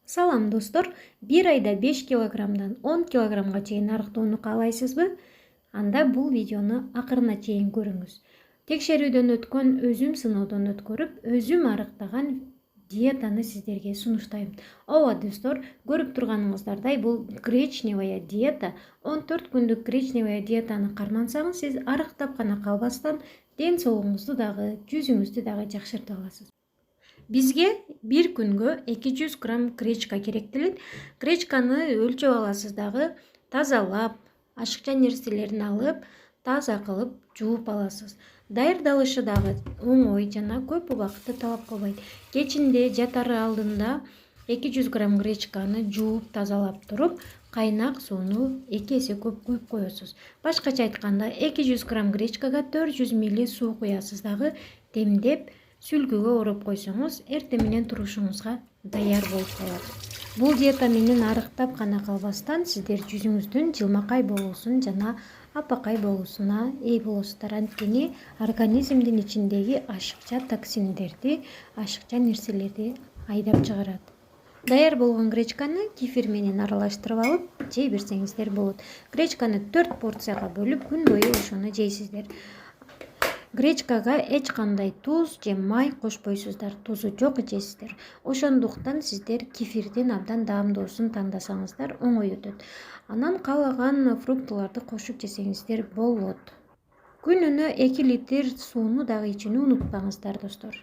Салам достор, bir айда 5 килограммдан 10 килограммга чейин арыктоону каалайсызбы? Анда бул видеону акырына чейин көрүңүз. Текшерүүдөн өткөн, өзүм сыноодон өткөрүп, өзүм арыктаган диетаны сиздерге сунуштайм. Ооба достор, көрүп турганыңыздардай бул гречневая диета. 14 күндүк гречневая диетаны кармансаңыз, сиз арыктап гана калбастан ден соолугуңузду дагы, жүзүңүздү дагы жакшырта аласыз. Бизге bir күнгө 200 грамм гречка керектелет. Гречканы өлчөп аласыз дагы, тазалап, ашыкча нерселерин алып, таза кылып жууп аласыз. Даярдалышы дагы оңой жана көп убакытты талап кылбайт. Кечинде жатар алдында 200 грамм гречканы жууп, тазалап туруп, кайнак сууну 2 эсе көп куюп коесуз. Башкача айтканда 200 грамм гречкага 400 мл суу куясыз дагы, демдеп, сүлгүгө ороп койсоңуз, эртең менен турушуңузга даяр болуп калат. Бул диета менен арыктап гана калбастан, сиздер жүзүңүздүн жылмакай болуусун жана апакай болуусуна ээ болосуздар. Анткени организмдин ичиндеги ашыкча токсиндерди, ашыкча нерселерди айдап чыгарат. Даяр болгон гречканы кефир менен аралаштырып алып, жей берсеңиздер болот. Гречканы 4 порцияга бөлүп, күн бою ошону жейсиздер. Гречкага эч кандай туз же май кошпойсуздар, тузу жок ичесиздер. Ошондуктан сиздер кефирдин абдан даамдуусун тандасаңыздар оңой өтөт. Анан каалаган фруктыларды кошуп жесеңиздер болот. Күнүнө 2 литр сууну дагы ичүүнү унутпаңыздар достор.